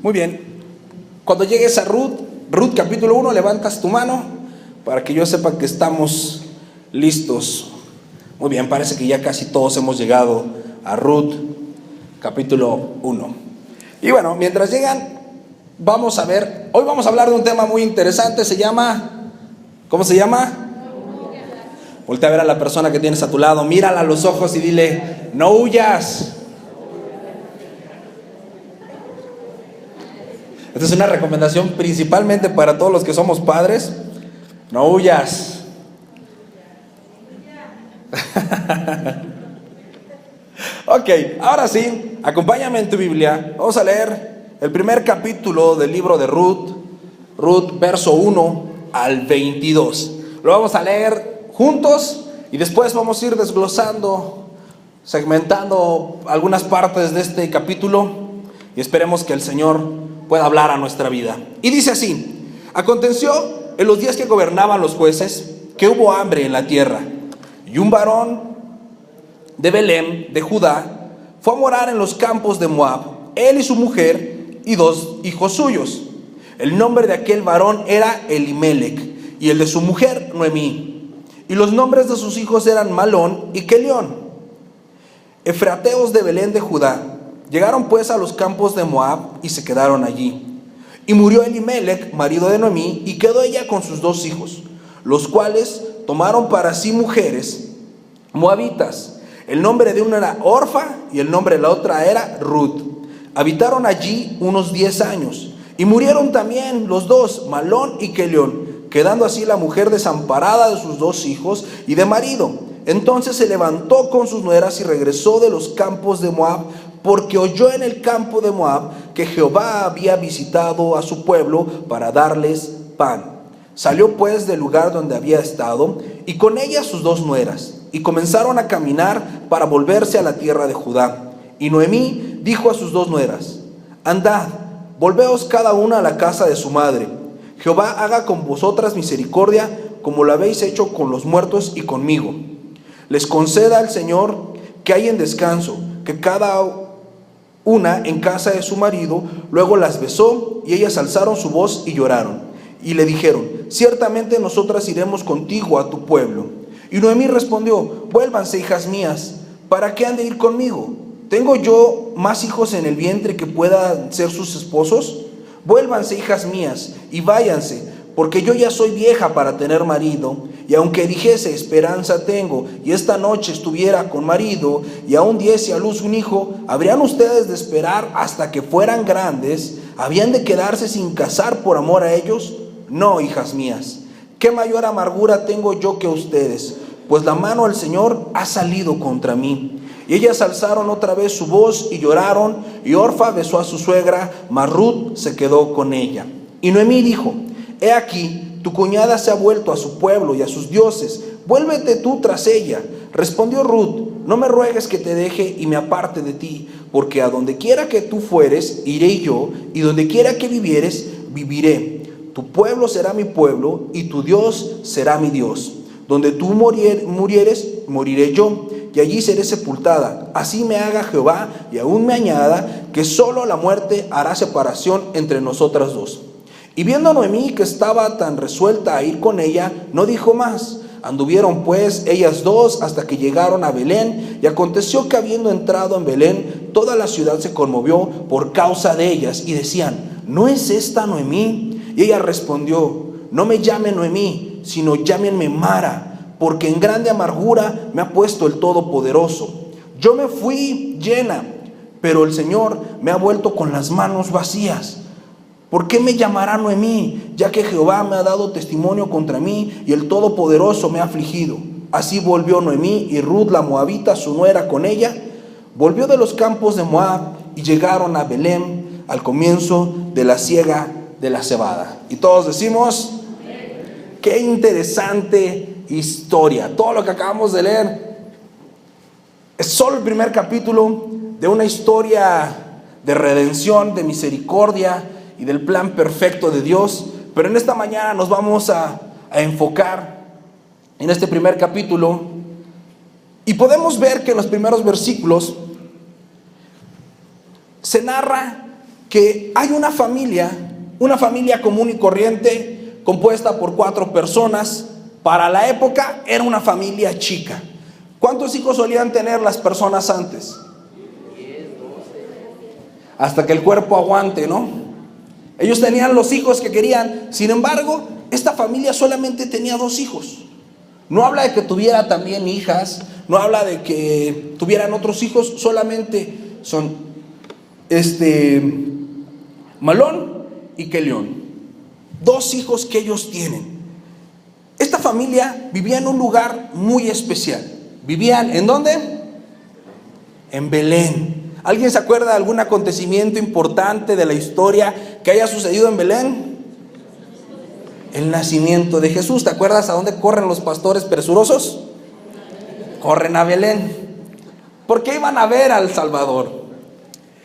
Muy bien. Cuando llegues a Ruth capítulo 1, levantas tu mano para que yo sepa que estamos listos. Muy bien, parece que ya casi todos hemos llegado a Ruth capítulo 1. Y bueno, mientras llegan, hoy vamos a hablar de un tema muy interesante, ¿cómo se llama? Voltea a ver a la persona que tienes a tu lado, mírala a los ojos y dile, no huyas. Esta es una recomendación principalmente para todos los que somos padres, no huyas. Ok, ahora sí, acompáñame en tu Biblia, vamos a leer el primer capítulo del libro de Ruth, verso 1 al 22. Lo vamos a leer juntos y después vamos a ir desglosando, segmentando algunas partes de este capítulo y esperemos que el Señor pueda hablar a nuestra vida. Y dice así: aconteció en los días que gobernaban los jueces que hubo hambre en la tierra, y un varón de Belén de Judá fue a morar en los campos de Moab, él y su mujer y 2 hijos suyos. El nombre de aquel varón era Elimelec y el de su mujer Noemí. Y los nombres de sus hijos eran Malón y Kelión, efrateos de Belén de Judá. Llegaron pues a los campos de Moab y se quedaron allí. Y murió Elimelec, marido de Noemí, y quedó ella con sus 2 hijos, los cuales tomaron para sí mujeres moabitas. El nombre de una era Orfa y el nombre de la otra era Ruth. Habitaron allí unos 10 años. Y murieron también los 2, Malón y Kelión, quedando así la mujer desamparada de sus 2 hijos y de marido. Entonces se levantó con sus nueras y regresó de los campos de Moab, porque oyó en el campo de Moab que Jehová había visitado a su pueblo para darles pan. Salió pues del lugar donde había estado, y con ella sus 2 nueras, y comenzaron a caminar para volverse a la tierra de Judá. Y Noemí dijo a sus 2 nueras: andad, volveos cada una a la casa de su madre. Jehová haga con vosotras misericordia, como lo habéis hecho con los muertos y conmigo. Les conceda el Señor que hayan descanso, que cada una en casa de su marido. Luego las besó, y ellas alzaron su voz y lloraron. Y le dijeron: ciertamente nosotras iremos contigo a tu pueblo. Y Noemí respondió: vuélvanse, hijas mías, ¿para qué han de ir conmigo? ¿Tengo yo más hijos en el vientre que puedan ser sus esposos? Vuélvanse, hijas mías, y váyanse, porque yo ya soy vieja para tener marido. Y aunque dijese esperanza tengo, y esta noche estuviera con marido, y aún diese a luz un hijo, ¿habrían ustedes de esperar hasta que fueran grandes? ¿Habían de quedarse sin casar por amor a ellos? No, hijas mías, ¿qué mayor amargura tengo yo que ustedes? Pues la mano del Señor ha salido contra mí. Y ellas alzaron otra vez su voz y lloraron, y Orfa besó a su suegra, mas Ruth se quedó con ella. Y Noemí dijo: he aquí, tu cuñada se ha vuelto a su pueblo y a sus dioses, vuélvete tú tras ella. Respondió Ruth: no me ruegues que te deje y me aparte de ti, porque a donde quiera que tú fueres, iré yo, y donde quiera que vivieres, viviré. Tu pueblo será mi pueblo, y tu Dios será mi Dios. Donde tú murieres, moriré yo, y allí seré sepultada. Así me haga Jehová, y aún me añada, que solo la muerte hará separación entre nosotras 2. Y viendo a Noemí que estaba tan resuelta a ir con ella, no dijo más. Anduvieron pues ellas 2 hasta que llegaron a Belén, y aconteció que habiendo entrado en Belén, toda la ciudad se conmovió por causa de ellas, y decían: ¿no es esta Noemí? Y ella respondió: no me llamen Noemí, sino llámenme Mara, porque en grande amargura me ha puesto el Todopoderoso. Yo me fui llena, pero el Señor me ha vuelto con las manos vacías. ¿Por qué me llamará Noemí, ya que Jehová me ha dado testimonio contra mí y el Todopoderoso me ha afligido? Así volvió Noemí, y Ruth la moabita, su nuera, con ella. Volvió de los campos de Moab, y llegaron a Belén al comienzo de la siega de la cebada. Y todos decimos: qué interesante historia. Todo lo que acabamos de leer es solo el primer capítulo de una historia de redención, de misericordia y del plan perfecto de Dios. Pero en esta mañana nos vamos a enfocar en este primer capítulo, y podemos ver que en los primeros versículos se narra que que hay una familia común y corriente, compuesta por 4 personas. Para la época era una familia chica. ¿Cuántos hijos solían tener las personas antes? Hasta que el cuerpo aguante, ¿no? Ellos tenían los hijos que querían. Sin embargo, esta familia solamente tenía 2 hijos. No habla de que tuviera también hijas, no habla de que tuvieran otros hijos, solamente son Malón y Kelión. 2 hijos que ellos tienen. Esta familia vivía en un lugar muy especial. ¿Vivían en dónde? En Belén. ¿Alguien se acuerda de algún acontecimiento importante de la historia que haya sucedido en Belén? El nacimiento de Jesús. ¿Te acuerdas a dónde corren los pastores presurosos? Corren a Belén. ¿Por qué iban a ver al Salvador?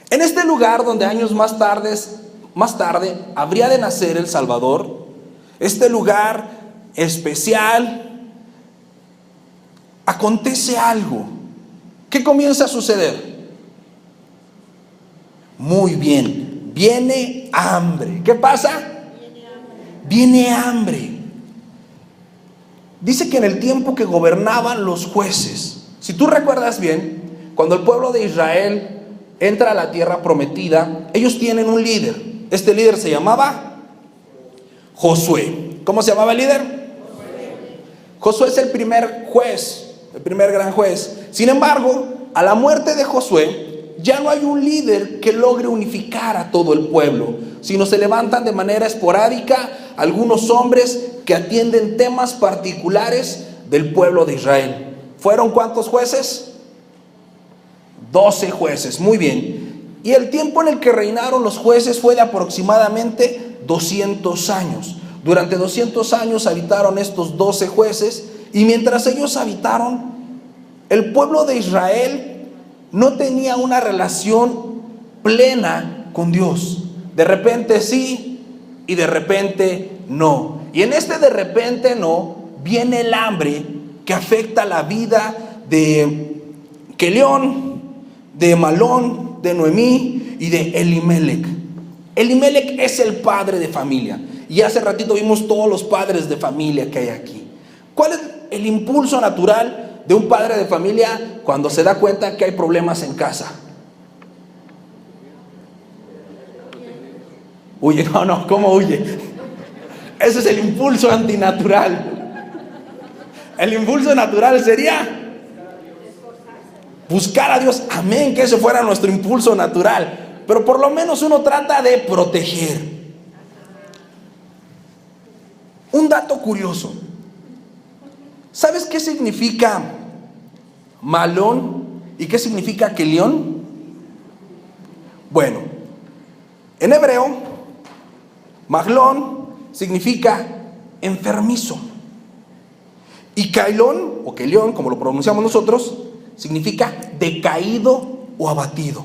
En este lugar donde años más tarde habría de nacer el Salvador, este lugar especial, acontece algo. ¿Qué comienza a suceder? Muy bien, viene hambre. ¿Qué pasa? Viene hambre. Dice que en el tiempo que gobernaban los jueces, si tú recuerdas bien, cuando el pueblo de Israel entra a la tierra prometida, ellos tienen un líder. Este líder se llamaba Josué. ¿Cómo se llamaba el líder? Josué es el primer juez, el primer gran juez. Sin embargo, a la muerte de Josué, ya no hay un líder que logre unificar a todo el pueblo, sino se levantan de manera esporádica algunos hombres que atienden temas particulares del pueblo de Israel. ¿Fueron cuántos jueces? 12 jueces, muy bien. Y el tiempo en el que reinaron los jueces fue de aproximadamente 200 años. Durante 200 años habitaron estos 12 jueces, y mientras ellos habitaron, el pueblo de Israel no tenía una relación plena con Dios. De repente sí y de repente no. Y en este de repente no viene el hambre que afecta la vida de Kelión, de Malón, de Noemí y de Elimelec. Elimelec es el padre de familia. Y hace ratito vimos todos los padres de familia que hay aquí. ¿Cuál es el impulso natural de un padre de familia cuando se da cuenta que hay problemas en casa? Huye, no, ¿cómo huye? Ese es el impulso antinatural. El impulso natural sería buscar a Dios. Amén, que ese fuera nuestro impulso natural. Pero por lo menos uno trata de proteger. Un dato curioso. ¿Sabes qué significa Malón y qué significa Kelión? Bueno, en hebreo, Maglón significa enfermizo. Y Kailón, o Kelión, como lo pronunciamos nosotros, significa decaído o abatido.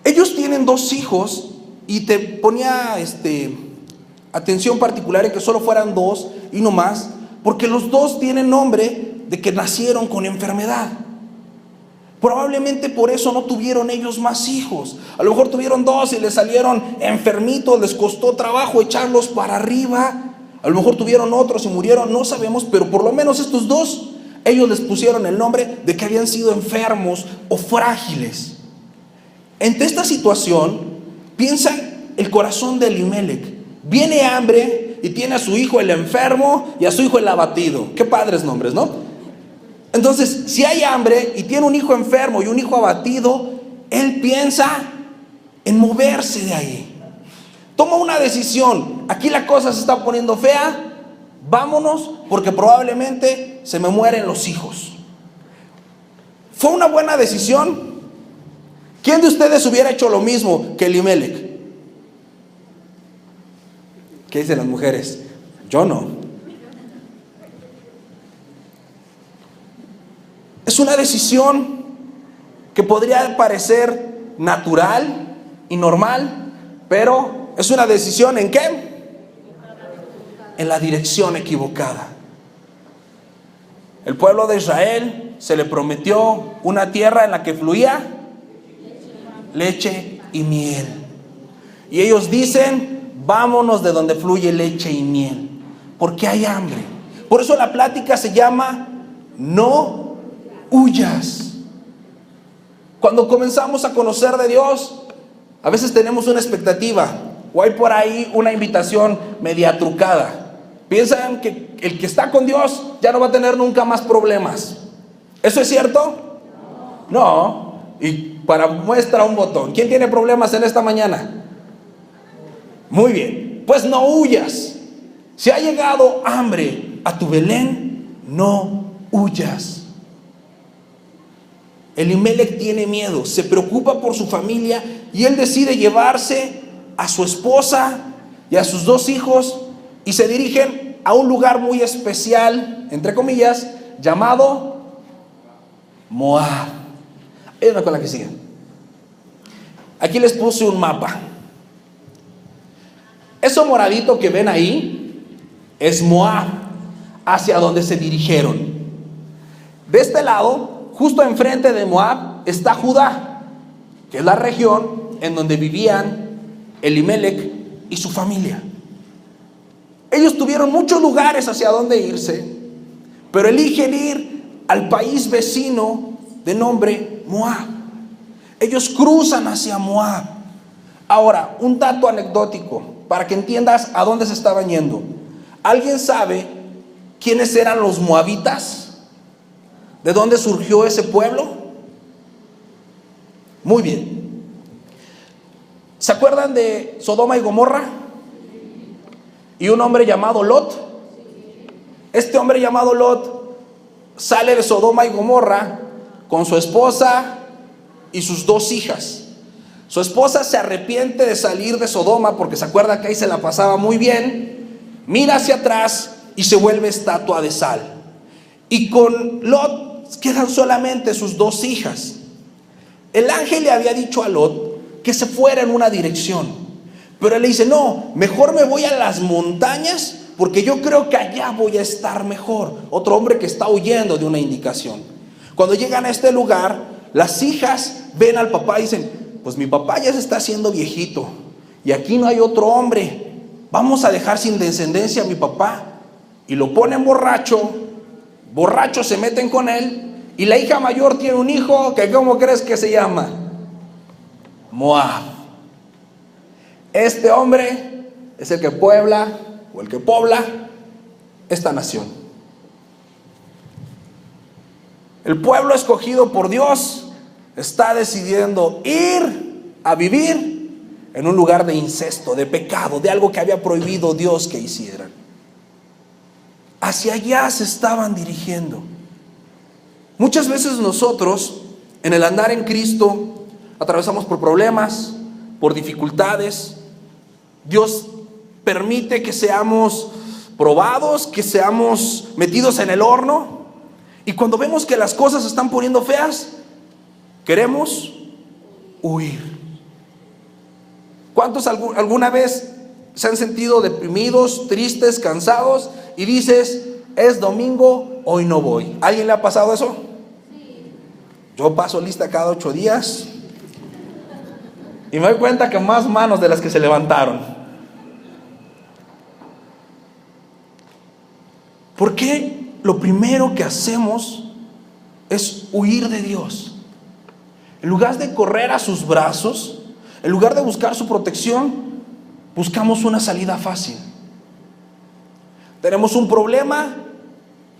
Ellos tienen 2 hijos y te ponía atención particular en que solo fueran 2 y no más, porque los 2 tienen nombre de que nacieron con enfermedad. Probablemente por eso no tuvieron ellos más hijos. A lo mejor tuvieron 2 y les salieron enfermitos, les costó trabajo echarlos para arriba. A lo mejor tuvieron otros y murieron, no sabemos, pero por lo menos estos 2, ellos les pusieron el nombre de que habían sido enfermos o frágiles. Ante esta situación, piensa el corazón de Elimelec. Viene hambre y tiene a su hijo el enfermo y a su hijo el abatido. Qué padres nombres, ¿no? Entonces, si hay hambre y tiene un hijo enfermo y un hijo abatido, él piensa en moverse de ahí. Toma una decisión. Aquí la cosa se está poniendo fea. Vámonos, porque probablemente se me mueren los hijos. ¿Fue una buena decisión? ¿Quién de ustedes hubiera hecho lo mismo que Elimelec? ¿Qué dicen las mujeres? Yo no. Es una decisión que podría parecer natural y normal, pero es una decisión ¿en qué? En la dirección equivocada. El pueblo de Israel se le prometió una tierra en la que fluía leche y miel. Y ellos dicen, vámonos de donde fluye leche y miel, porque hay hambre. Por eso la plática se llama, no huyas. Cuando comenzamos a conocer de Dios, a veces tenemos una expectativa, o hay por ahí una invitación media trucada. Piensan que el que está con Dios ya no va a tener nunca más problemas. ¿Eso es cierto? No. Y para muestra un botón, ¿quién tiene problemas en esta mañana? Muy bien, pues no huyas. Si ha llegado hambre a tu Belén, no huyas. Elimelec tiene miedo, se preocupa por su familia y él decide llevarse a su esposa y a sus 2 hijos y se dirigen a un lugar muy especial, entre comillas, llamado Moab. Ayúdame con la que sigue. Aquí les puse un mapa. Eso moradito que ven ahí es Moab, hacia donde se dirigieron. De este lado, justo enfrente de Moab, está Judá, que es la región en donde vivían Elimelec y su familia. Ellos tuvieron muchos lugares hacia donde irse, pero eligen ir al país vecino de nombre Moab. Ellos cruzan hacia Moab. Ahora, un dato anecdótico para que entiendas a dónde se estaban yendo. ¿Alguien sabe quiénes eran los moabitas? ¿De dónde surgió ese pueblo? Muy bien. ¿Se acuerdan de Sodoma y Gomorra? Y un hombre llamado Lot. Este hombre llamado Lot sale de Sodoma y Gomorra con su esposa y sus 2 hijas. Su esposa se arrepiente de salir de Sodoma porque se acuerda que ahí se la pasaba muy bien. Mira hacia atrás y se vuelve estatua de sal. Y con Lot quedan solamente sus 2 hijas. El ángel le había dicho a Lot que se fuera en una dirección, pero él le dice, no, mejor me voy a las montañas porque yo creo que allá voy a estar mejor. Otro hombre que está huyendo de una indicación. Cuando llegan a este lugar, las hijas ven al papá y dicen, pues mi papá ya se está haciendo viejito y aquí no hay otro hombre, vamos a dejar sin descendencia a mi papá. Y lo ponen borracho, se meten con él, y la hija mayor tiene un hijo que, ¿cómo crees que se llama? Moab. Este hombre es el que puebla, o el que pobla esta nación. El pueblo escogido por Dios está decidiendo ir a vivir en un lugar de incesto, de pecado, de algo que había prohibido Dios que hicieran. Hacia allá se estaban dirigiendo. Muchas veces nosotros, en el andar en Cristo, atravesamos por problemas, por dificultades. Dios permite que seamos probados, que seamos metidos en el horno. Y cuando vemos que las cosas se están poniendo feas, queremos huir. ¿Cuántos alguna vez se han sentido deprimidos, tristes, cansados y dices, es domingo, hoy no voy? ¿A alguien le ha pasado eso? Yo paso lista cada 8 días y me doy cuenta que más manos de las que se levantaron. ¿Por qué lo primero que hacemos es huir de Dios? En lugar de correr a sus brazos, en lugar de buscar su protección, buscamos una salida fácil. Tenemos un problema,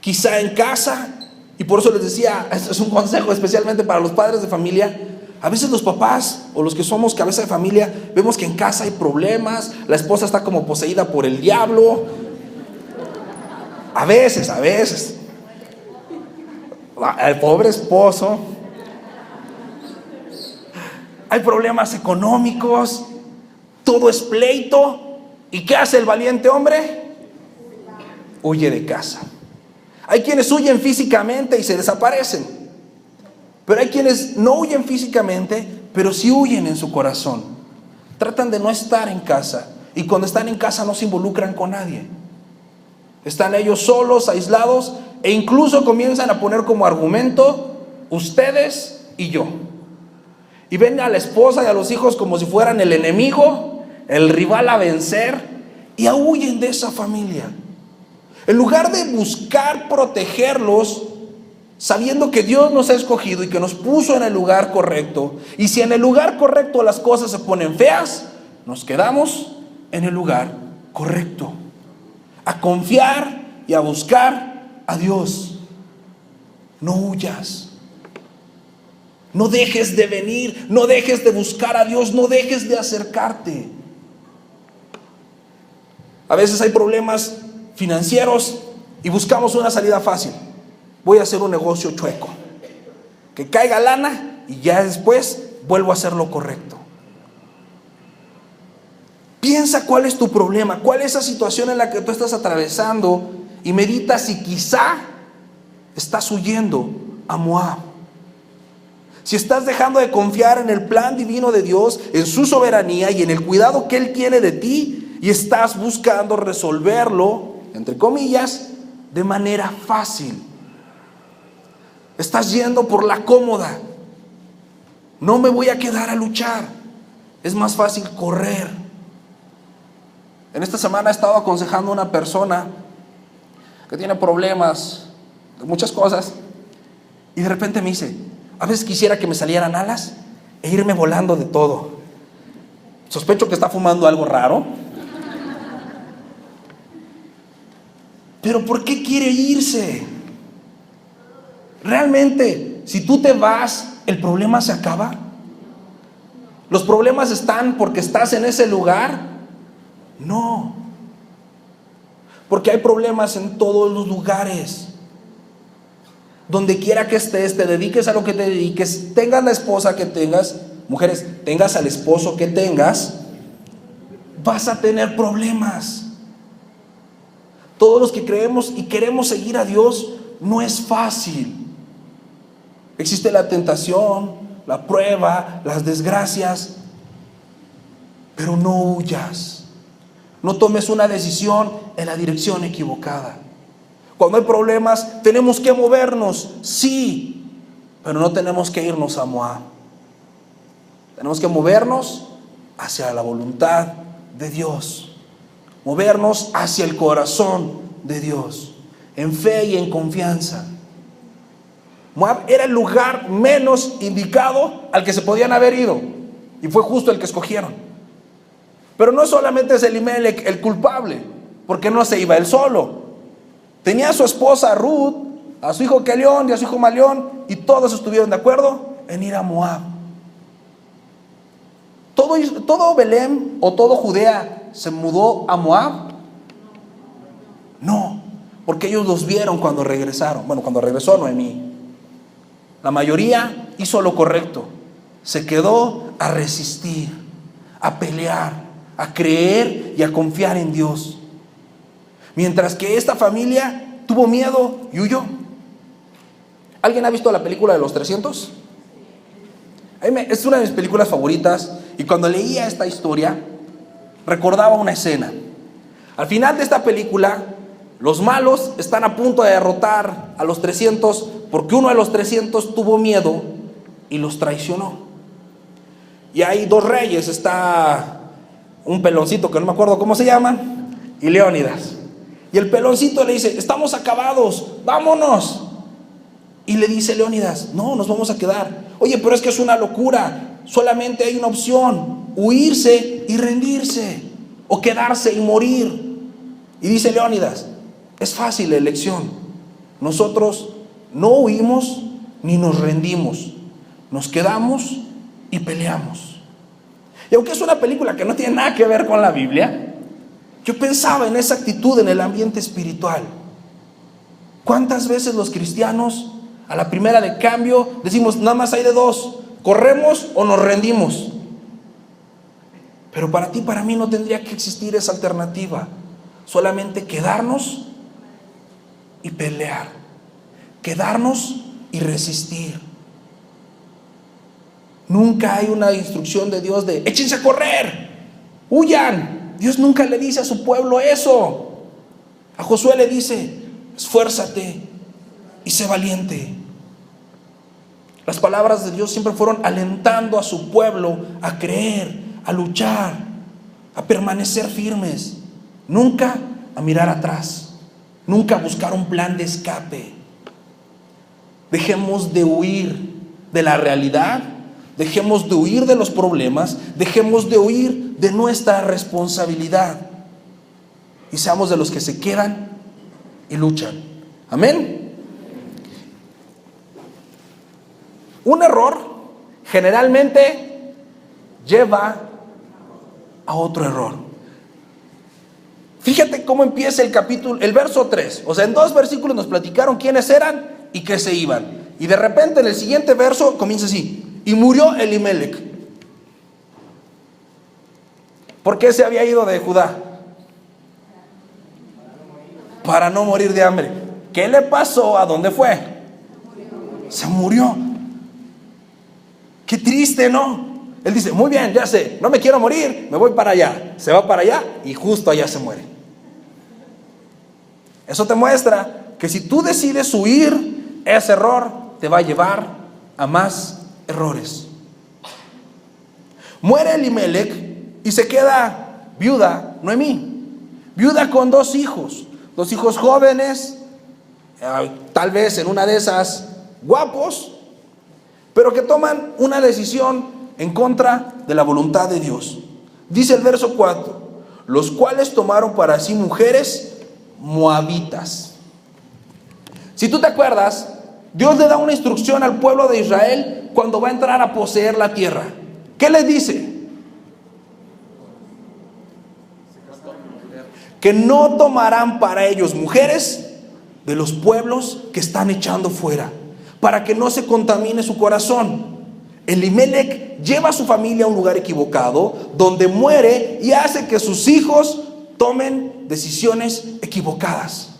quizá en casa, y por eso les decía, este es un consejo especialmente para los padres de familia. A veces los papás o los que somos cabeza de familia vemos que en casa hay problemas, la esposa está como poseída por el diablo. A veces. El pobre esposo. Hay problemas económicos, todo es pleito. ¿Y qué hace el valiente hombre? Huye de casa. Hay quienes huyen físicamente y se desaparecen, pero hay quienes no huyen físicamente, pero sí huyen en su corazón. Tratan de no estar en casa, y cuando están en casa no se involucran con nadie. Están ellos solos, aislados, e incluso comienzan a poner como argumento ustedes y yo. y ven a la esposa y a los hijos como si fueran el enemigo, el rival a vencer, y huyen de esa familia. En lugar de buscar protegerlos, sabiendo que Dios nos ha escogido y que nos puso en el lugar correcto, y si en el lugar correcto las cosas se ponen feas, nos quedamos en el lugar correcto, a confiar y a buscar a Dios. No huyas, no dejes de venir, no dejes de buscar a Dios, no dejes de acercarte. A veces hay problemas financieros y buscamos una salida fácil. Voy a hacer un negocio chueco, que caiga lana y ya después vuelvo a hacer lo correcto. Piensa cuál es tu problema, cuál es esa situación en la que tú estás atravesando, y medita si quizá estás huyendo a Moab. Si estás dejando de confiar en el plan divino de Dios, en su soberanía y en el cuidado que Él tiene de ti, y estás buscando resolverlo, entre comillas, de manera fácil. Estás yendo por la cómoda. No me voy a quedar a luchar. Es más fácil correr. En esta semana he estado aconsejando a una persona que tiene problemas de muchas cosas, y de repente me dice: a veces quisiera que me salieran alas e irme volando de todo. Sospecho que está fumando algo raro. Pero ¿por qué quiere irse? Realmente, si tú te vas, ¿el problema se acaba? ¿Los problemas están porque estás en ese lugar? No. Porque hay problemas en todos los lugares. Donde quiera que estés, te dediques a lo que te dediques, tengas la esposa que tengas, mujeres, tengas al esposo que tengas, vas a tener problemas. Todos los que creemos y queremos seguir a Dios, no es fácil. Existe la tentación, la prueba, las desgracias, pero no huyas. No tomes una decisión en la dirección equivocada. Cuando hay problemas, tenemos que movernos, sí, pero no tenemos que irnos a Moab. Tenemos que movernos hacia la voluntad de Dios, movernos hacia el corazón de Dios, en fe y en confianza. Moab era el lugar menos indicado al que se podían haber ido, y fue justo el que escogieron. Pero no solamente es Elimelech el culpable, porque no se iba él solo. Tenía a su esposa Ruth, a su hijo Kelión y a su hijo Malión, y todos estuvieron de acuerdo en ir a Moab. ¿Todo Belén o todo Judea se mudó a Moab? No, porque ellos los vieron cuando regresaron. Bueno, cuando regresó Noemí. La mayoría hizo lo correcto. Se quedó a resistir, a pelear, a creer y a confiar en Dios. Mientras que esta familia tuvo miedo y huyó. ¿Alguien ha visto la película de los 300? Es una de mis películas favoritas, y cuando leía esta historia recordaba una escena. Al final de esta película, los malos están a punto de derrotar a los 300 porque uno de los 300 tuvo miedo y los traicionó. Y hay dos reyes, está un peloncito que no me acuerdo cómo se llama, y Leónidas. Y el peloncito le dice: estamos acabados, vámonos. Y le dice Leónidas: no, nos vamos a quedar. Oye, pero es que es una locura. Solamente hay una opción: huirse y rendirse, o quedarse y morir. Y dice Leónidas: es fácil la elección. Nosotros no huimos ni nos rendimos, nos quedamos y peleamos. Y aunque es una película que no tiene nada que ver con la Biblia, yo pensaba en esa actitud en el ambiente espiritual. ¿Cuántas veces los cristianos a la primera de cambio decimos: nada más hay de dos, corremos o nos rendimos? Pero para ti, para mí, no tendría que existir esa alternativa. Solamente quedarnos y pelear, quedarnos y resistir. Nunca hay una instrucción de Dios de échense a correr, huyan. Dios nunca le dice a su pueblo eso. A Josué le dice: esfuérzate y sé valiente. Las palabras de Dios siempre fueron alentando a su pueblo a creer, a luchar, a permanecer firmes, nunca a mirar atrás, nunca a buscar un plan de escape. Dejemos de huir de la realidad, dejemos de huir de los problemas, dejemos de huir de nuestra responsabilidad y seamos de los que se quedan y luchan. Amén. Un error generalmente lleva a otro error. Fíjate cómo empieza el capítulo, el verso 3. O sea, en 2 versículos nos platicaron quiénes eran y qué se iban. Y de repente en el siguiente verso comienza así: y murió Elimelec. ¿Por qué se había ido de Judá? Para no morir de hambre. ¿Qué le pasó? ¿A dónde fue? Se murió. Qué triste, ¿no? Él dice, muy bien, ya sé, no me quiero morir, me voy para allá. Se va para allá y justo allá se muere. Eso te muestra que si tú decides huir, ese error te va a llevar a más errores. Muere Elimelec y se queda viuda Noemí, viuda con 2 hijos, 2 hijos jóvenes, tal vez en una de esas guapos, pero que toman una decisión en contra de la voluntad de Dios. Dice el verso 4, los cuales tomaron para sí mujeres moabitas. Si tú te acuerdas, Dios le da una instrucción al pueblo de Israel cuando va a entrar a poseer la tierra. ¿Qué les dice? Que no tomarán para ellos mujeres de los pueblos que están echando fuera, para que no se contamine su corazón. Elimelec lleva a su familia a un lugar equivocado, donde muere y hace que sus hijos tomen decisiones equivocadas.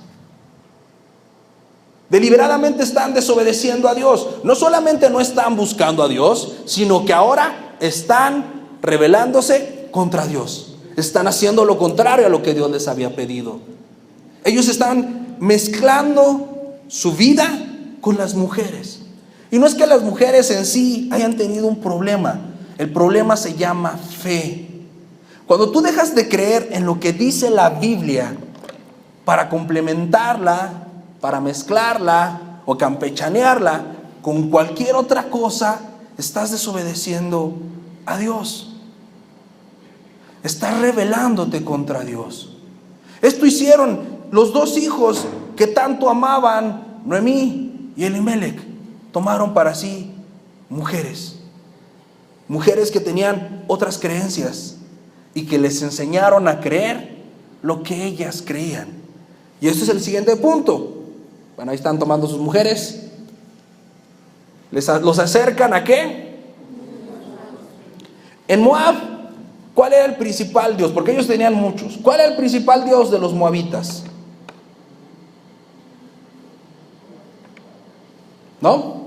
Deliberadamente están desobedeciendo a Dios. No solamente no están buscando a Dios, sino que ahora están rebelándose contra Dios. Están haciendo lo contrario a lo que Dios les había pedido. Ellos están mezclando su vida con las mujeres. Y no es que las mujeres en sí hayan tenido un problema. El problema se llama fe. Cuando tú dejas de creer en lo que dice la Biblia para complementarla, para mezclarla o campechanearla con cualquier otra cosa, estás desobedeciendo a Dios. Estás rebelándote contra Dios. Esto hicieron los 2 hijos que tanto amaban, Noemí y Elimelec. Tomaron para sí mujeres que tenían otras creencias y que les enseñaron a creer lo que ellas creían. Y este es el siguiente punto. Bueno, ahí están tomando sus mujeres. Los acercan ¿a qué? En Moab, ¿cuál era el principal dios? Porque ellos tenían muchos. ¿Cuál era el principal dios de los moabitas? ¿No?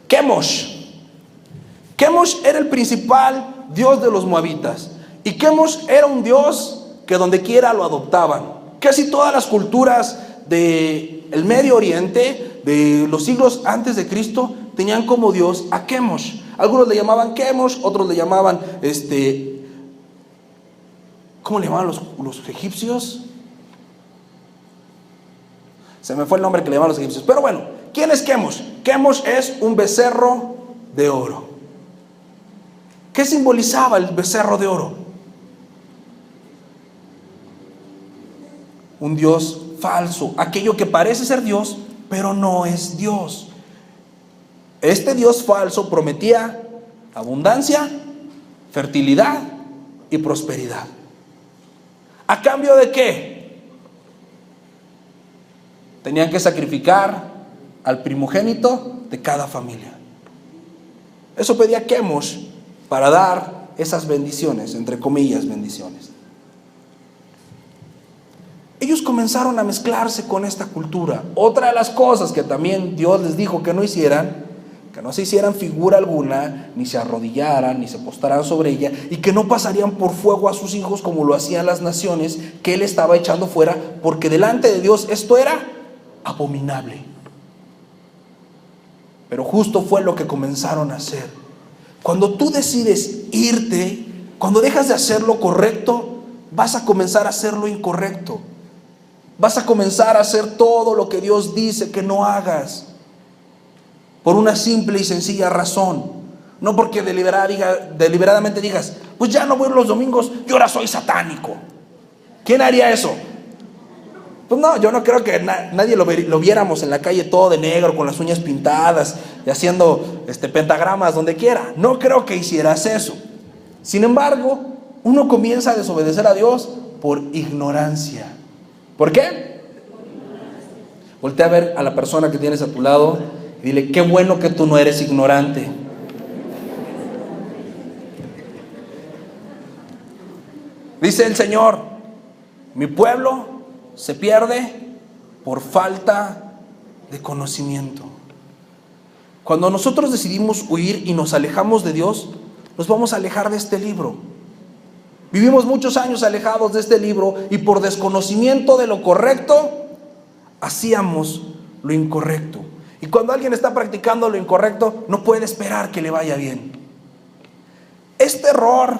Kemosh. Kemosh era el principal dios de los moabitas. Y Kemosh era un dios que donde quiera lo adoptaban. Casi todas las culturas del Medio Oriente, de los siglos antes de Cristo, tenían como dios a Kemosh. Algunos le llamaban Kemosh, otros le llamaban ¿cómo le llamaban los egipcios? Se me fue el nombre que le llamaban los egipcios. Pero bueno, ¿quién es Kemosh? Kemosh es un becerro de oro. ¿Qué simbolizaba el becerro de oro? Un dios falso, aquello que parece ser Dios, pero no es Dios. Este dios falso prometía abundancia, fertilidad y prosperidad. ¿A cambio de qué? Tenían que sacrificar al primogénito de cada familia. Eso pedía Kemosh para dar esas bendiciones, entre comillas bendiciones. Ellos comenzaron a mezclarse con esta cultura. Otra de las cosas que también Dios les dijo que no hicieran, que no se hicieran figura alguna, ni se arrodillaran, ni se postraran sobre ella, y que no pasarían por fuego a sus hijos como lo hacían las naciones que Él estaba echando fuera, porque delante de Dios esto era abominable. Pero justo fue lo que comenzaron a hacer. Cuando tú decides irte, cuando dejas de hacer lo correcto, vas a comenzar a hacer lo incorrecto. Vas a comenzar a hacer todo lo que Dios dice que no hagas. Por una simple y sencilla razón. No porque deliberadamente digas, pues ya no voy los domingos, yo ahora soy satánico. ¿Quién haría eso? Pues no, yo no creo que nadie lo viéramos en la calle todo de negro, con las uñas pintadas y haciendo pentagramas donde quiera. No creo que hicieras eso. Sin embargo, uno comienza a desobedecer a Dios por ignorancia. ¿Por qué? Voltea a ver a la persona que tienes a tu lado y dile, qué bueno que tú no eres ignorante. Dice el Señor, mi pueblo se pierde por falta de conocimiento. Cuando nosotros decidimos huir y nos alejamos de Dios, nos vamos a alejar de este libro. Vivimos muchos años alejados de este libro y por desconocimiento de lo correcto, hacíamos lo incorrecto. Y cuando alguien está practicando lo incorrecto, no puede esperar que le vaya bien. Este error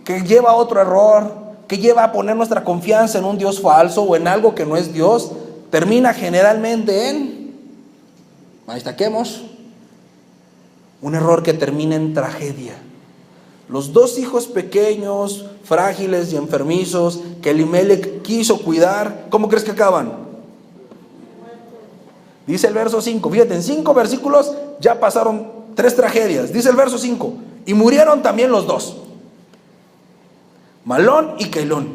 que lleva a otro error, que lleva a poner nuestra confianza en un Dios falso o en algo que no es Dios, termina generalmente en, ahí destaquemos, un error que termina en tragedia. Los dos hijos pequeños, frágiles y enfermizos que Elimelech quiso cuidar, ¿cómo crees que acaban? Dice el verso 5, fíjate, en 5 versículos ya pasaron 3 tragedias. Dice el verso 5, y murieron también los dos, Mahlón y Quelón,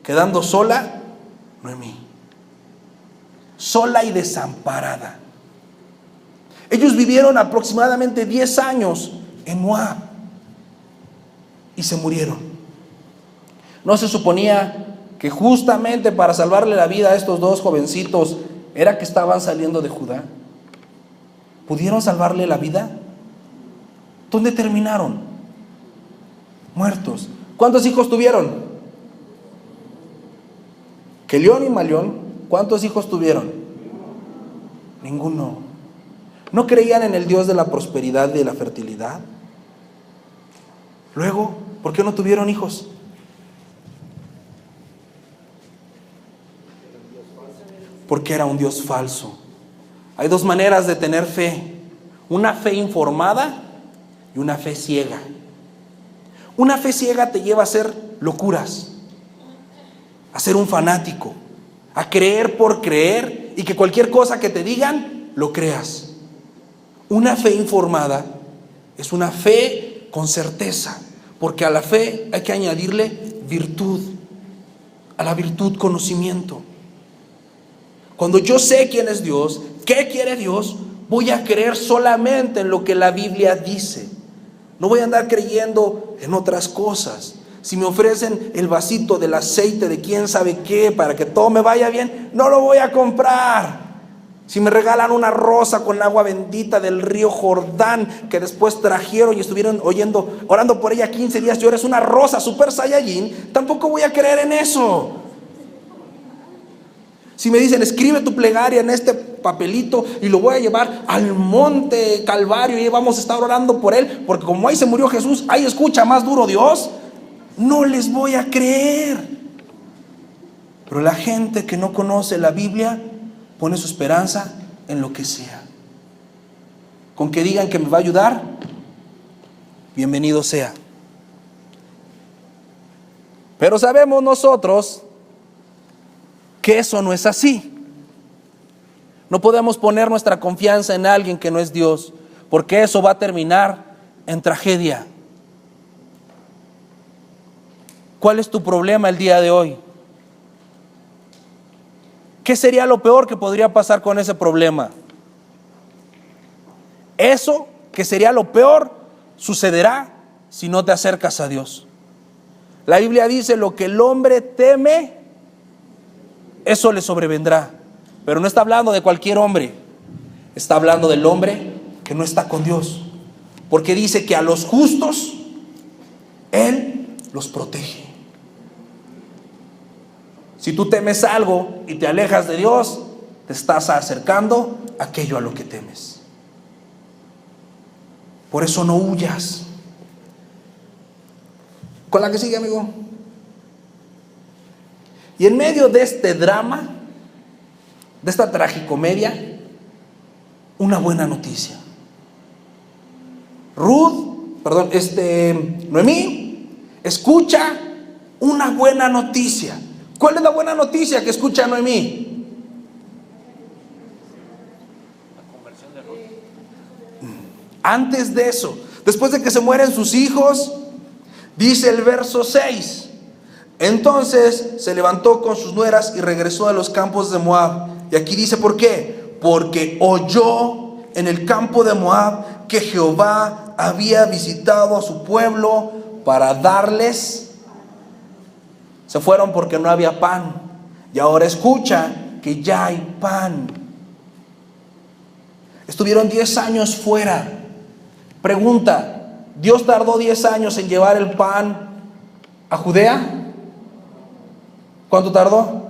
quedando sola Noemí, sola y desamparada. Ellos vivieron aproximadamente 10 años en Moab y se murieron. ¿No se suponía que justamente para salvarle la vida a estos dos jovencitos era que estaban saliendo de Judá? ¿Pudieron salvarle la vida? ¿Dónde terminaron? Muertos. ¿Cuántos hijos tuvieron? Quelión y Mahlón, ¿cuántos hijos tuvieron? Ninguno. ¿No creían en el Dios de la prosperidad y de la fertilidad? Luego, ¿por qué no tuvieron hijos? Porque era un Dios falso. Hay 2 maneras de tener fe: una fe informada y una fe ciega. Una fe ciega te lleva a hacer locuras, a ser un fanático, a creer por creer y que cualquier cosa que te digan, lo creas. Una fe informada es una fe con certeza, porque a la fe hay que añadirle virtud, a la virtud conocimiento. Cuando yo sé quién es Dios, qué quiere Dios, voy a creer solamente en lo que la Biblia dice. No voy a andar creyendo en otras cosas. Si me ofrecen el vasito del aceite de quién sabe qué para que todo me vaya bien, no lo voy a comprar. Si me regalan una rosa con agua bendita del río Jordán que después trajeron y estuvieron orando por ella 15 días y ahora es una rosa super saiyajin, tampoco voy a creer en eso. Si me dicen, escribe tu plegaria en este papelito y lo voy a llevar al monte Calvario y vamos a estar orando por él, porque como ahí se murió Jesús, ahí escucha más duro Dios, no les voy a creer. Pero la gente que no conoce la Biblia pone su esperanza en lo que sea. Con que digan que me va a ayudar, bienvenido sea. Pero sabemos nosotros que eso no es así. No podemos poner nuestra confianza en alguien que no es Dios, porque eso va a terminar en tragedia. ¿Cuál es tu problema el día de hoy? ¿Qué sería lo peor que podría pasar con ese problema? Eso que sería lo peor sucederá si no te acercas a Dios. La Biblia dice, lo que el hombre teme, eso le sobrevendrá. Pero no está hablando de cualquier hombre, está hablando del hombre que no está con Dios, porque dice que a los justos Él los protege. Si tú temes algo y te alejas de Dios, te estás acercando a aquello a lo que temes. Por eso no huyas. Con la que sigue, amigo. Y en medio de este drama, de esta tragicomedia, una buena noticia. Noemí escucha una buena noticia. ¿Cuál es la buena noticia que escucha Noemí? La conversión de Ruth. Antes de eso, después de que se mueren sus hijos, dice el verso 6: entonces se levantó con sus nueras y regresó a los campos de Moab. Y aquí dice ¿por qué? Porque oyó en el campo de Moab que Jehová había visitado a su pueblo para darles. Se fueron porque no había pan, y ahora escucha que ya hay pan. Estuvieron 10 años fuera. Pregunta: ¿Dios tardó 10 años en llevar el pan a Judea? ¿Cuánto tardó?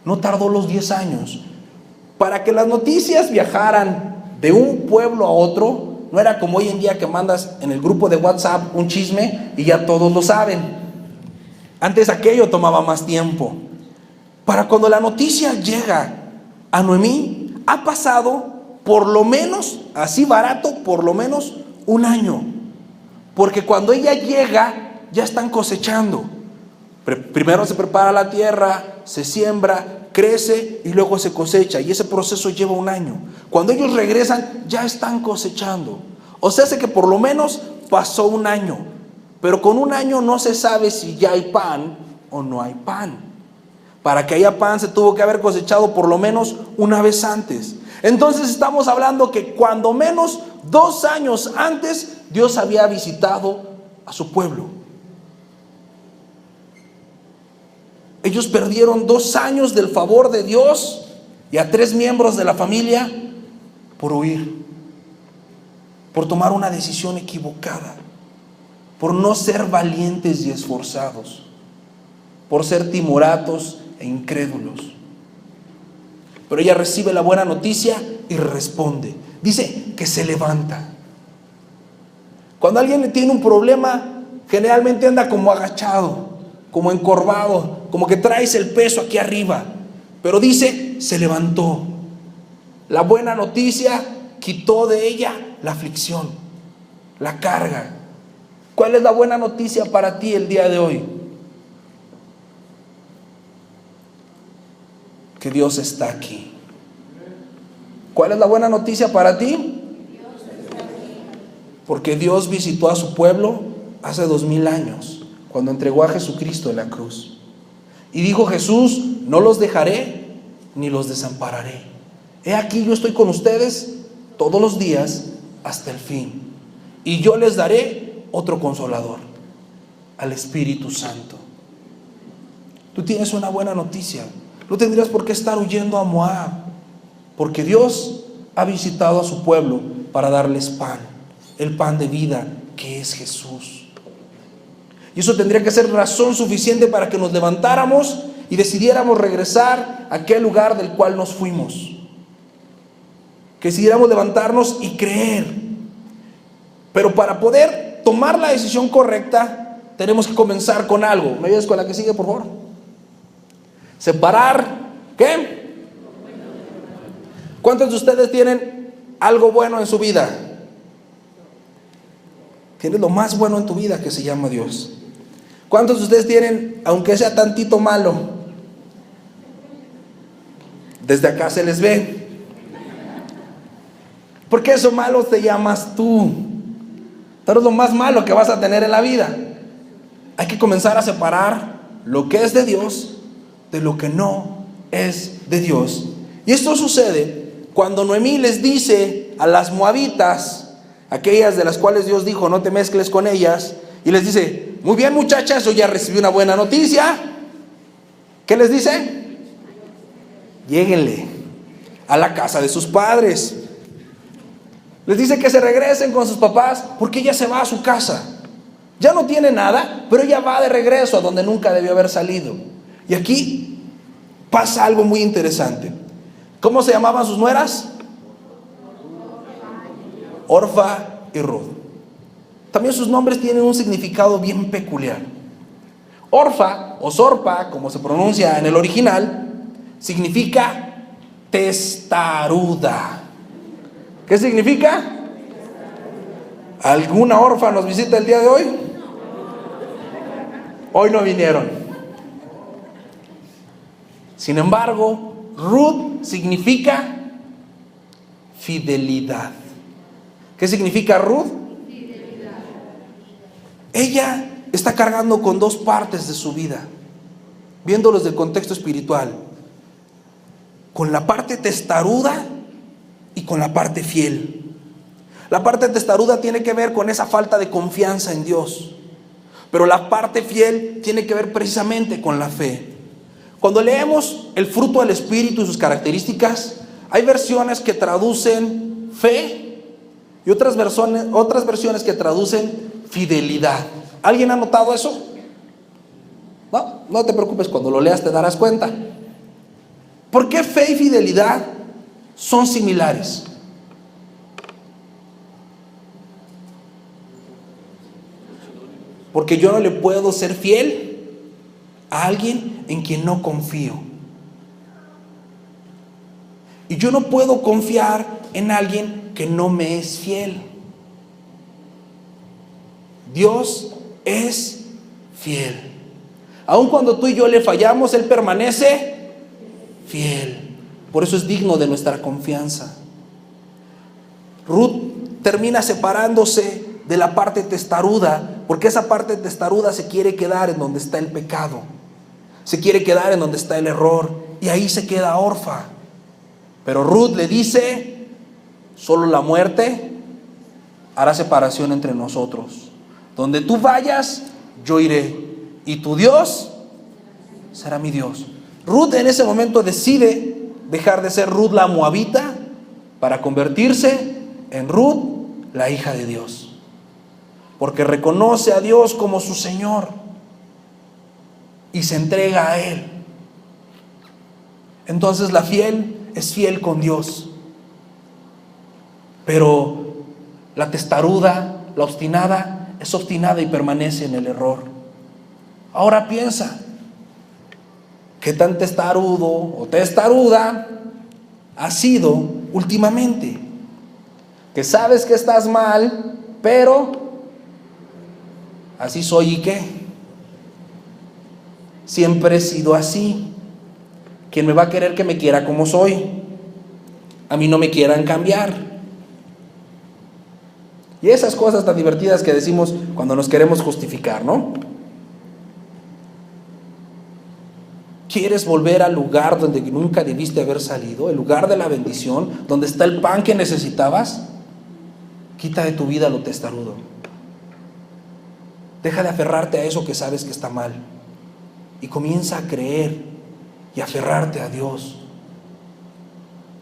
No tardó los 10 años. Para que las noticias viajaran de un pueblo a otro, no era como hoy en día que mandas en el grupo de WhatsApp un chisme y ya todos lo saben. Antes aquello tomaba más tiempo. Para cuando la noticia llega a Noemí, ha pasado por lo menos, así barato, por lo menos un año. Porque cuando ella llega, ya están cosechando. Primero se prepara la tierra, se siembra, crece y luego se cosecha. Y ese proceso lleva un año. Cuando ellos regresan, ya están cosechando. O sea, hace que por lo menos pasó un año. Pero con un año no se sabe si ya hay pan o no hay pan. Para que haya pan se tuvo que haber cosechado por lo menos una vez antes. Entonces estamos hablando que cuando menos 2 años antes Dios había visitado a su pueblo. Ellos perdieron 2 años del favor de Dios y a 3 miembros de la familia por huir, por tomar una decisión equivocada, por no ser valientes y esforzados, por ser timoratos e incrédulos. Pero ella recibe la buena noticia y responde. Dice que se levanta. Cuando alguien tiene un problema, generalmente anda como agachado, como encorvado, como que traes el peso aquí arriba. Pero dice, se levantó. La buena noticia quitó de ella la aflicción, la carga. ¿Cuál es la buena noticia para ti el día de hoy? Que Dios está aquí. ¿Cuál es la buena noticia para ti? Porque Dios visitó a su pueblo hace 2000 años, cuando entregó a Jesucristo en la cruz. Y dijo Jesús, no los dejaré ni los desampararé. He aquí yo estoy con ustedes todos los días hasta el fin. Y yo les daré otro consolador, al Espíritu Santo. Tú tienes una buena noticia. No tendrías por qué estar huyendo a Moab, porque Dios ha visitado a su pueblo para darles pan, el pan de vida que es Jesús. Y eso tendría que ser razón suficiente para que nos levantáramos y decidiéramos regresar a aquel lugar del cual nos fuimos. Que decidiéramos levantarnos y creer. Pero para poder tomar la decisión correcta, tenemos que comenzar con algo. ¿Me ayudas con la que sigue, por favor? Separar, ¿qué? ¿Cuántos de ustedes tienen algo bueno en su vida? Tienes lo más bueno en tu vida, que se llama Dios. ¿Cuántos de ustedes tienen, aunque sea tantito malo? Desde acá se les ve. Porque eso malo te llamas tú. Tú eres lo más malo que vas a tener en la vida. Hay que comenzar a separar lo que es de Dios de lo que no es de Dios. Y esto sucede cuando Noemí les dice a las moabitas, aquellas de las cuales Dios dijo no te mezcles con ellas, y les dice, muy bien muchachas, yo ya recibí una buena noticia. ¿Qué les dice? Lléguenle a la casa de sus padres. Les dice que se regresen con sus papás, porque ella se va a su casa. Ya no tiene nada, pero ella va de regreso a donde nunca debió haber salido. Y aquí pasa algo muy interesante. ¿Cómo se llamaban sus nueras? Orfa y Ruth. También sus nombres tienen un significado bien peculiar. Orfa o Zorpa, como se pronuncia en el original, significa testaruda. ¿Qué significa? ¿Alguna orfa nos visita el día de hoy? Hoy no vinieron. Sin embargo, Ruth significa fidelidad. ¿Qué significa Ruth? Fidelidad. Ella está cargando con dos partes de su vida, viéndolo desde el contexto espiritual, con la parte testaruda y con la parte fiel. La parte testaruda tiene que ver con esa falta de confianza en Dios, pero la parte fiel tiene que ver precisamente con la fe. Cuando leemos el fruto del Espíritu y sus características, hay versiones que traducen fe y otras versiones que traducen fidelidad. ¿Alguien ha notado eso? No te preocupes, cuando lo leas te darás cuenta. ¿Por qué fe y fidelidad son similares? Porque yo no le puedo ser fiel a alguien en quien no confío. Y yo no puedo confiar en alguien que no me es fiel. Dios es fiel. Aun cuando tú y yo le fallamos, Él permanece fiel. Por eso es digno de nuestra confianza. Ruth termina separándose de la parte testaruda, porque esa parte testaruda se quiere quedar en donde está el pecado, se quiere quedar en donde está el error, y ahí se queda Orfa. Pero Ruth le dice: solo la muerte hará separación entre nosotros. Donde tú vayas, yo iré, y tu Dios será mi Dios. Ruth en ese momento decide dejar de ser Ruth la moabita para convertirse en Ruth la hija de Dios, porque reconoce a Dios como su Señor y se entrega a Él. Entonces la fiel es fiel con Dios, pero la testaruda, la obstinada, es obstinada y permanece en el error. Ahora piensa, ¿qué tan testarudo o testaruda has sido últimamente? Que sabes que estás mal, pero así soy, ¿y qué? Siempre he sido así. ¿Quién me va a querer que me quiera como soy? A mí no me quieran cambiar. Y esas cosas tan divertidas que decimos cuando nos queremos justificar, ¿no? ¿Quieres volver al lugar donde nunca debiste haber salido? El lugar de la bendición, donde está el pan que necesitabas. Quita de tu vida lo testarudo. Deja de aferrarte a eso que sabes que está mal y comienza a creer y aferrarte a Dios.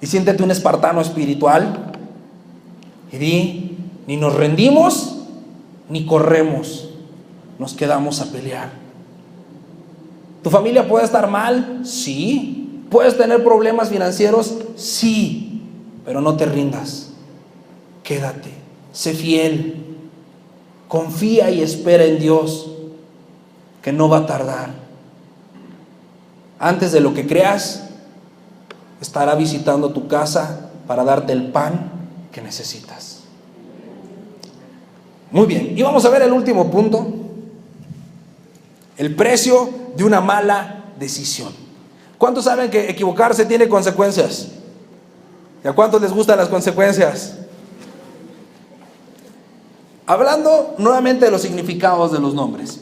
Y siéntete un espartano espiritual y di: ni nos rendimos ni corremos, nos quedamos a pelear. ¿Tu familia puede estar mal? Sí. ¿Puedes tener problemas financieros? Sí. Pero no te rindas. Quédate, sé fiel, confía y espera en Dios, que no va a tardar. Antes de lo que creas, estará visitando tu casa para darte el pan que necesitas. Muy bien, y vamos a ver el último punto: el precio de una mala decisión. ¿Cuántos saben que equivocarse tiene consecuencias? ¿Y a cuántos les gustan las consecuencias? Hablando nuevamente de los significados de los nombres,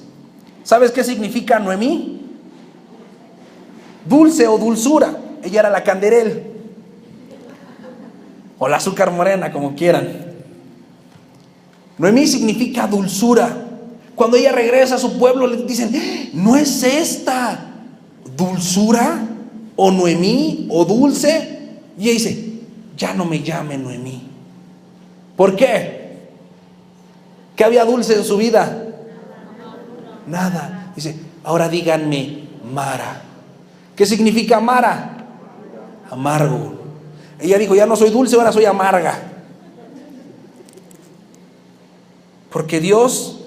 ¿sabes qué significa Noemí? Dulce o dulzura. Ella era la canderel, o la azúcar morena, como quieran. Noemí significa dulzura. Cuando ella regresa a su pueblo, le dicen: ¿no es esta dulzura? ¿O Noemí? ¿O dulce? Y ella dice: ya no me llame Noemí. ¿Por qué? ¿Qué había dulce en su vida? Nada. Dice: ahora díganme Mara. ¿Qué significa Mara? Amargo. Ella dijo: ya no soy dulce, ahora soy amarga. porque Dios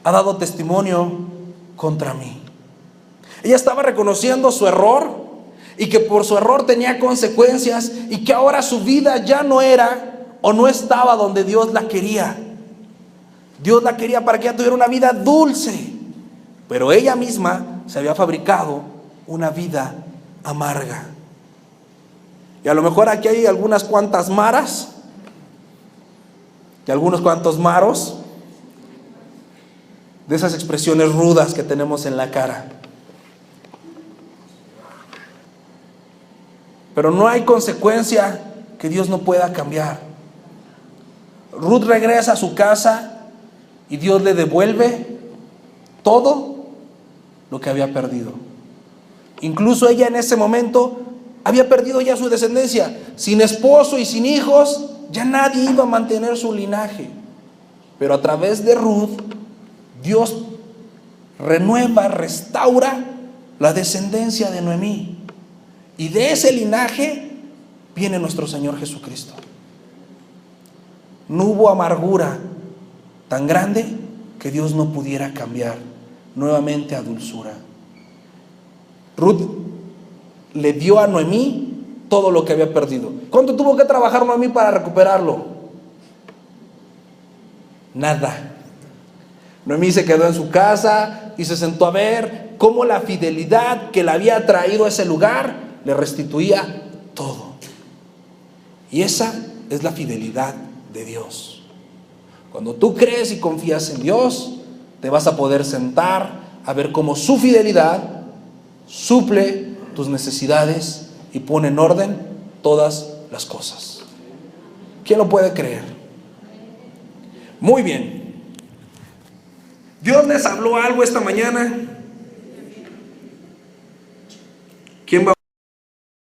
ha dado testimonio contra mí. Ella estaba reconociendo su error y que por su error tenía consecuencias y que ahora su vida ya no era o no estaba donde Dios la quería. Dios la quería para que ella tuviera una vida dulce, pero ella misma se había fabricado una vida amarga. Y a lo mejor aquí hay algunas cuantas maras y algunos cuantos maros de esas expresiones rudas que tenemos en la cara. Pero no hay consecuencia que Dios no pueda cambiar. Ruth regresa a su casa y Dios le devuelve todo lo que había perdido. Incluso ella en ese momento había perdido ya su descendencia. Sin esposo y sin hijos, ya nadie iba a mantener su linaje. Pero a través de Ruth, Dios renueva, restaura la descendencia de Noemí. Y de ese linaje viene nuestro Señor Jesucristo. No hubo amargura tan grande que Dios no pudiera cambiar nuevamente a dulzura. Ruth le dio a Noemí todo lo que había perdido. ¿Cuánto tuvo que trabajar Noemí para recuperarlo? Nada. Noemí se quedó en su casa y se sentó a ver cómo la fidelidad que le había traído a ese lugar le restituía todo. Y esa es la fidelidad de Dios. Cuando tú crees y confías en Dios, te vas a poder sentar a ver cómo su fidelidad suple tus necesidades y pone en orden todas las cosas. ¿Quién lo puede creer? Muy bien. Dios les habló algo esta mañana.